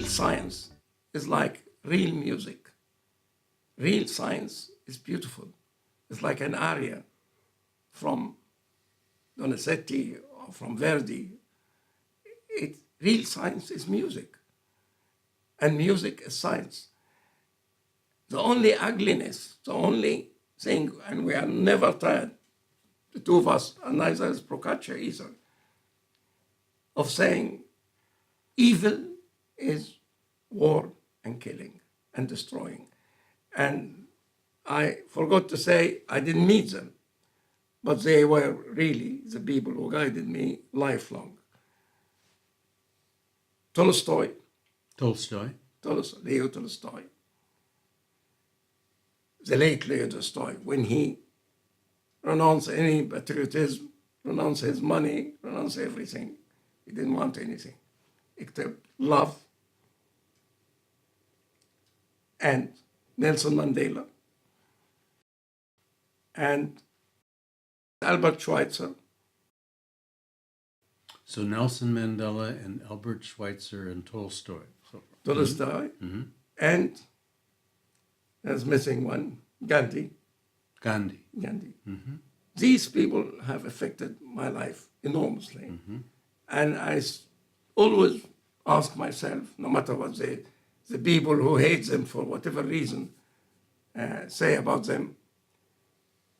real science is like real music. Real science is beautiful. It's like an aria from Donizetti or from Verdi. Real science is music, and music is science. The only ugliness, the only thing, and we are never tired, the two of us, and neither is Procaccia either, of saying evil is war and killing and destroying. And I forgot to say, I didn't meet them, but they were really the people who guided me lifelong. Tolstoy, Leo Tolstoy, the late Leo Tolstoy, when he renounced any patriotism, renounced his money, renounced everything. He didn't want anything except love. And Nelson Mandela and Albert Schweitzer. So Nelson Mandela and Albert Schweitzer and Tolstoy. Tolstoy. Mm-hmm. And there's missing one, Ghandi. Mm-hmm. These people have affected my life enormously. Mm-hmm. And I always ask myself, no matter what the people who hate them for whatever reason say about them,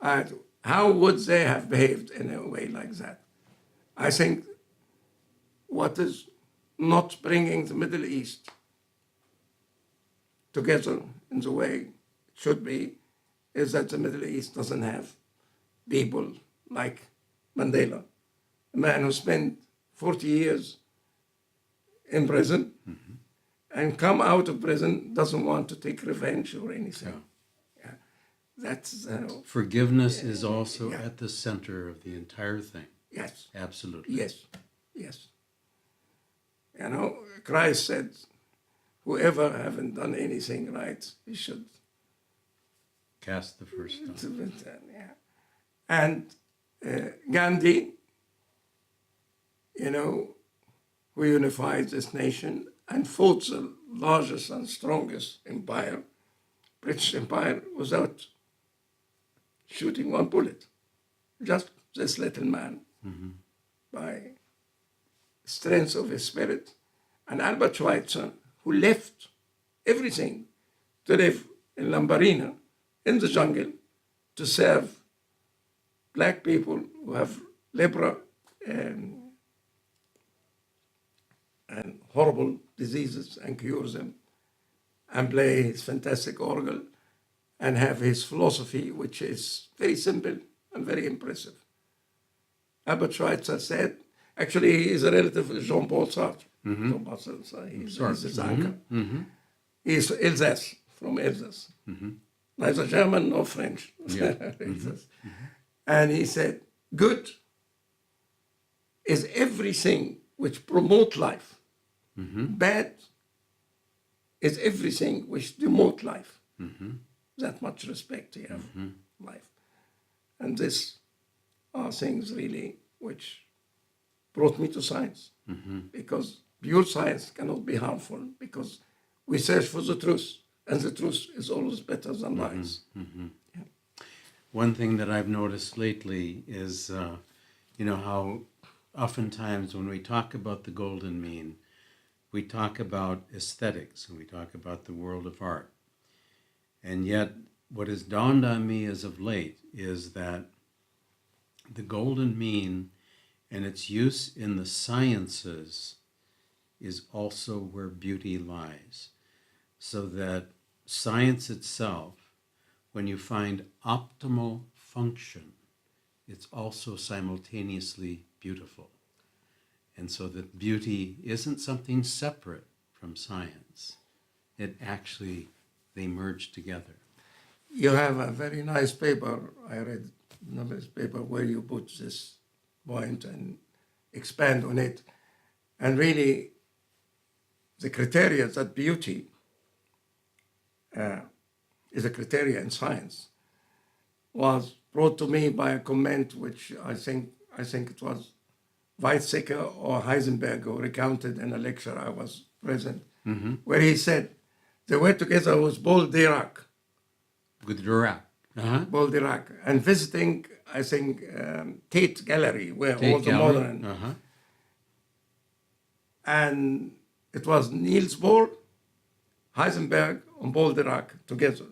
how would they have behaved in a way like that? I think what is not bringing the Middle East together in the way it should be is that the Middle East doesn't have people like Mandela, a man who spent 40 years in prison, mm-hmm. and come out of prison, doesn't want to take revenge or anything. Yeah. That's forgiveness is also at the center of the entire thing. Yes. Absolutely. Yes. You know, Christ said, whoever haven't done anything right, he should cast the first stone. And Ghandi, you know, who unified this nation and fought the largest and strongest empire, British Empire, without shooting one bullet. Just this little man, mm-hmm. by strength of his spirit. And Albert Schweitzer, who left everything to live in Lambarina, in the jungle, to serve black people who have lepra and horrible diseases and cure them, and play his fantastic orgel and have his philosophy, which is very simple and very impressive. Albert Schweitzer said, actually he is a relative of Jean-Paul Sartre. Mm-hmm. Jean-Paul Sartre, he's his uncle. Mm-hmm. He's Alsace, from Alsace. Mm-hmm. Neither German nor French. Yeah. Mm-hmm. And he said, good is everything which promotes life. Mm-hmm. Bad is everything which demotes life. Mm-hmm. That much respect you have, mm-hmm. life. And these are things really which brought me to science. Mm-hmm. Because pure science cannot be harmful, because we search for the truth, and the truth is always better than lies. Mm-hmm. Yeah. One thing that I've noticed lately is, how oftentimes when we talk about the golden mean, we talk about aesthetics and we talk about the world of art. And yet, what has dawned on me as of late is that the golden mean and its use in the sciences is also where beauty lies. So that science itself, when you find optimal function, it's also simultaneously beautiful. And so that beauty isn't something separate from science. It actually, they merge together. You have a very nice paper, I read a nice paper where you put this point and expand on it. And really, the criteria that beauty is a criteria in science was brought to me by a comment which I think it was Weizsäcker or Heisenberg who recounted in a lecture I was present. where he said they were together with Paul Dirac, With Dirac. Uh-huh. Paul Dirac, and visiting, I think, Tate Gallery, where Tate all the Gallery. modern. Uh-huh. And it was Niels Bohr, Heisenberg, and Paul Dirac together.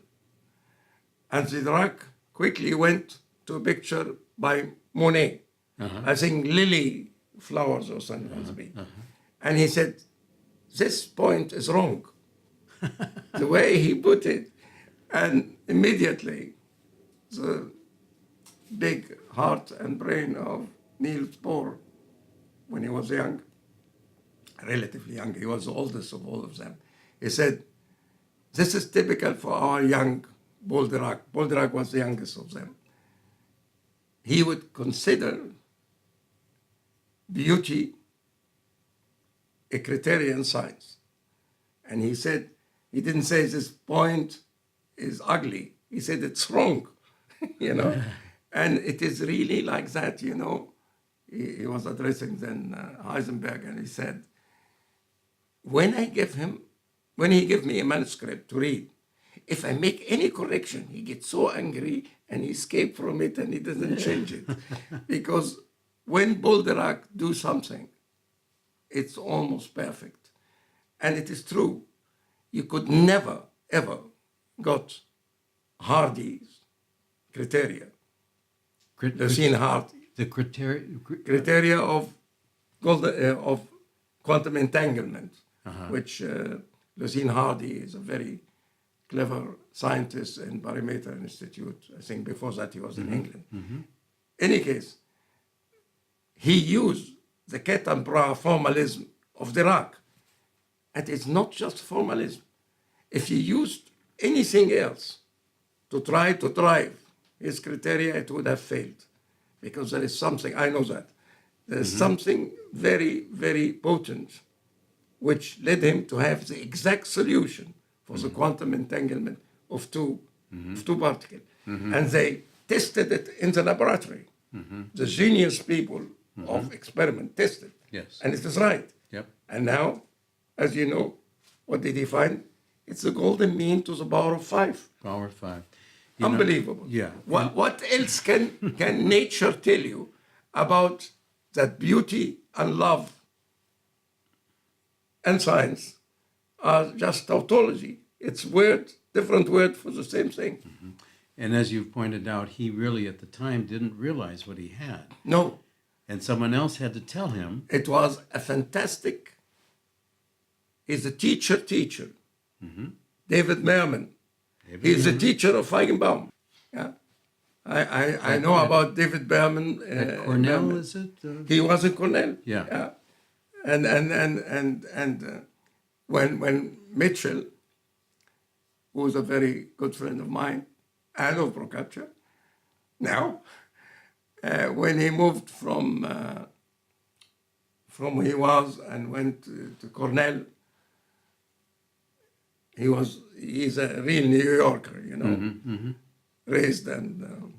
And the Dirac quickly went to a picture by Monet, I think lily flowers or something. And he said, this point is wrong. The way he put it. And immediately, the big heart and brain of Niels Bohr, when he was young, relatively young, he was the oldest of all of them, he said, this is typical for our young Paul Dirac. Paul Dirac was the youngest of them. He would consider beauty a criterion in science. And he said, he didn't say this point is ugly. He said it's wrong, you know. And it is really like that, you know. He was addressing then Heisenberg, and he said, when he gave me a manuscript to read, if I make any correction, he gets so angry and he escapes from it and he doesn't change it. Because when Paul Dirac do something, it's almost perfect. And it is true. You could never, ever got Hardy's criteria. Lucian Hardy. The criteria of quantum entanglement, which Lucian Hardy is a very clever scientist in Parameter Institute. I think before that he was in England. Any case, he used the ket and bra formalism of Dirac. And it's not just formalism. If he used anything else to try to drive his criteria, it would have failed. Because there is something, I know that, there's something very, very potent which led him to have the exact solution for the quantum entanglement of two particles. And they tested it in the laboratory. The genius people of experiment tested. Yes. And it is right. Yep. And now, as you know, what did he find? It's the golden mean to the power of 5. Power of 5. Unbelievable. Yeah. What else can nature tell you about that beauty and love and science are just tautology? It's different word for the same thing. And as you've pointed out, he really at the time didn't realize what he had. No. And someone else had to tell him. It was a fantastic, he's a teacher. David Mermin. He's a teacher of Feigenbaum. Yeah. I know about David Mermin. At Cornell, Mermin. is it? He was at Cornell. Yeah. And when Mitchell, who was a very good friend of mine, and of Procaccia, now, when he moved from where he was and went to Cornell, he's a real New Yorker, you know, raised and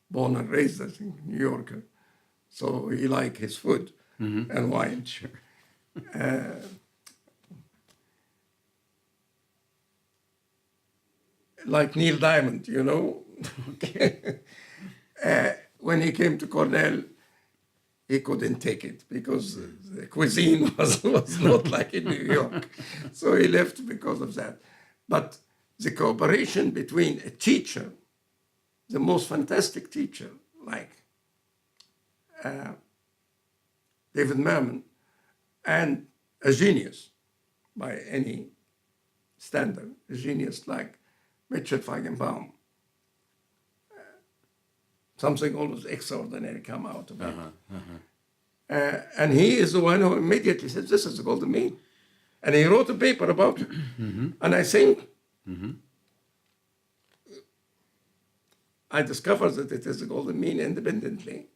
born and raised, I think, New Yorker. So he liked his food and wine. Sure. Like Neil Diamond, you know. Okay. When he came to Cornell, he couldn't take it because the cuisine was not like in New York. So he left because of that. But the cooperation between a teacher, the most fantastic teacher, like David Mermin, and a genius by any standard, a genius like Richard Feigenbaum, something almost extraordinary come out of it. And he is the one who immediately said, this is the golden mean. And he wrote a paper about it. And I think I discovered that it is the golden mean independently.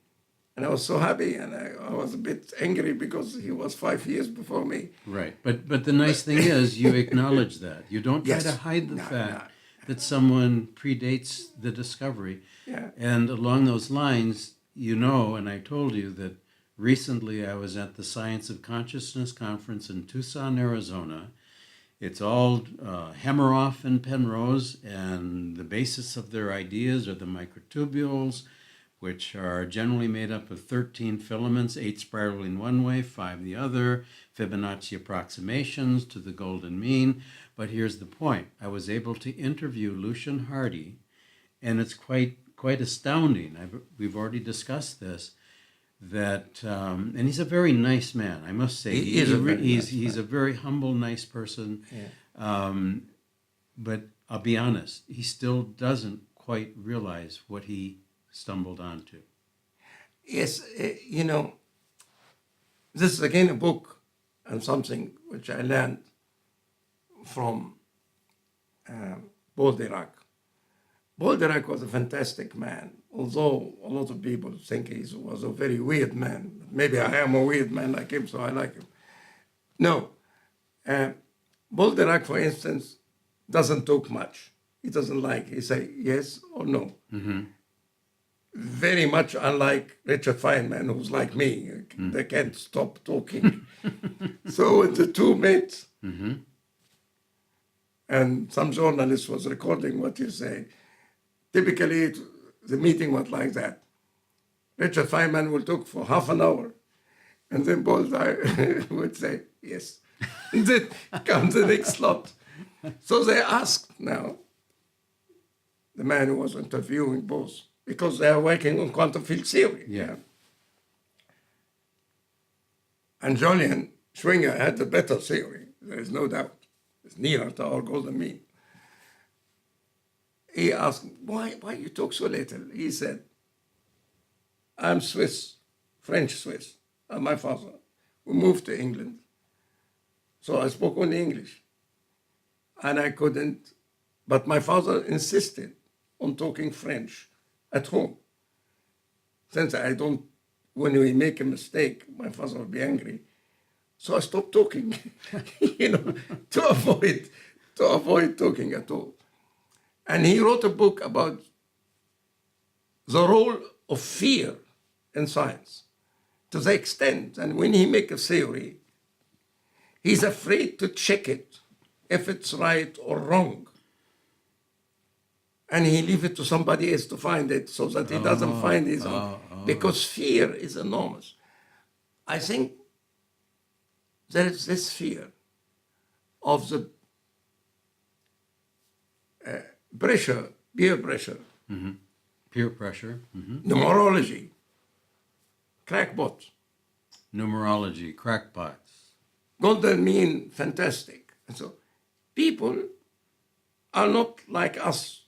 And I was so happy, and I was a bit angry because he was 5 years before me. Right. But the nice thing is you acknowledge that. You don't try Yes. to hide the fact that someone predates the discovery. Yeah. And along those lines, you know, and I told you that Recently, I was at the Science of Consciousness conference in Tucson, Arizona. It's all Hammeroff and Penrose, and the basis of their ideas are the microtubules, which are generally made up of 13 filaments, 8 spiraling one way, 5 the other, Fibonacci approximations to the golden mean. But here's the point. I was able to interview Lucian Hardy, and it's quite astounding. We've already discussed this, that and he's a very nice man, I must say. He's a very humble, nice person. Yeah. But I'll be honest, he still doesn't quite realize what he stumbled onto. Yes, this is again a book and something which I learned from Paul Dirac. Paul Dirac was a fantastic man, although a lot of people think he was a very weird man. Maybe I am a weird man like him, so I like him. No. Paul Dirac, for instance, doesn't talk much. He doesn't like. He say yes or no. Mm-hmm. Very much unlike Richard Feynman, who's like me. They can't stop talking. So when the two met, Mm-hmm. and some journalist was recording what you say, typically the meeting was like that. Richard Feynman will talk for half an hour, and then Paul would say yes. And then comes the next slot. So they asked now the man who was interviewing both, because they are working on quantum field theory. Yeah. And Julian Schwinger had the better theory, there is no doubt. It's nearer to our golden mean. He asked, why you talk so little? He said, I'm Swiss, French Swiss, and my father. We moved to England. So I spoke only English. And I couldn't, but my father insisted on talking French at home. Since I don't, when we make a mistake, my father will be angry. So I stopped talking, to avoid talking at all. And he wrote a book about the role of fear in science, to the extent, and when he makes a theory, he's afraid to check it, if it's right or wrong. And he leaves it to somebody else to find it so that he doesn't find his own. Because fear is enormous. I think there is this fear of the pressure, peer pressure. Mm-hmm. Peer pressure. Mm-hmm. Numerology, crackpot. Numerology, crackpots. Golden mean, fantastic. And so people are not like us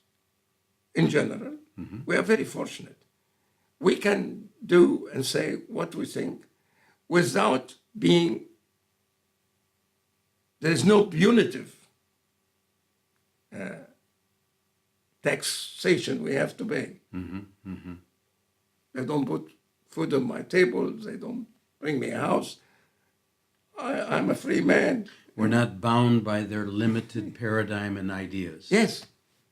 in general. Mm-hmm. We are very fortunate. We can do and say what we think without being, there is no punitive taxation we have to pay. Mm-hmm. Mm-hmm. They don't put food on my table. They don't bring me a house. I'm a free man. We're not bound by their limited paradigm and ideas. Yes,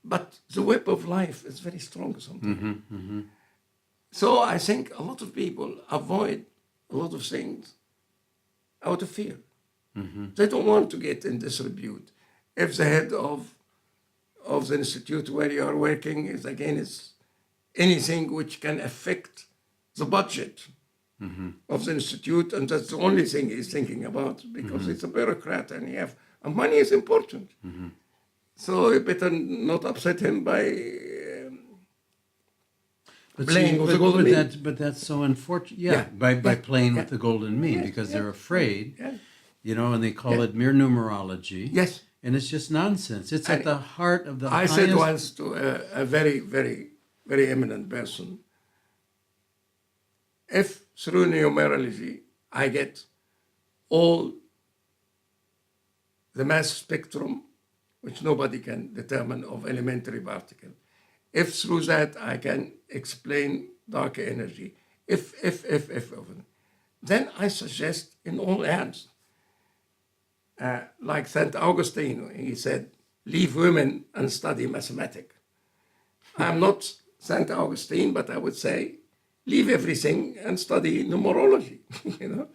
but the web of life is very strong sometimes. Mm-hmm. Mm-hmm. So I think a lot of people avoid a lot of things out of fear. Mm-hmm. They don't want to get in disrepute. If the head of the institute where you are working is against anything which can affect the budget of the institute, and that's the only thing he's thinking about, because it's a bureaucrat and and money is important. So you better not upset him by playing with the golden mean. But that's so unfortunate. Yeah, by playing with the golden mean, because they're afraid, and they call it mere numerology. Yes. And it's just nonsense. It's at the heart of the I said once to a very, very, very eminent person, if through numerology I get all the mass spectrum, which nobody can determine, of elementary particle, if through that I can explain dark energy, if, then I suggest in all hands, like St. Augustine, he said, leave women and study mathematics. I'm not St. Augustine, but I would say, leave everything and study numerology, you know.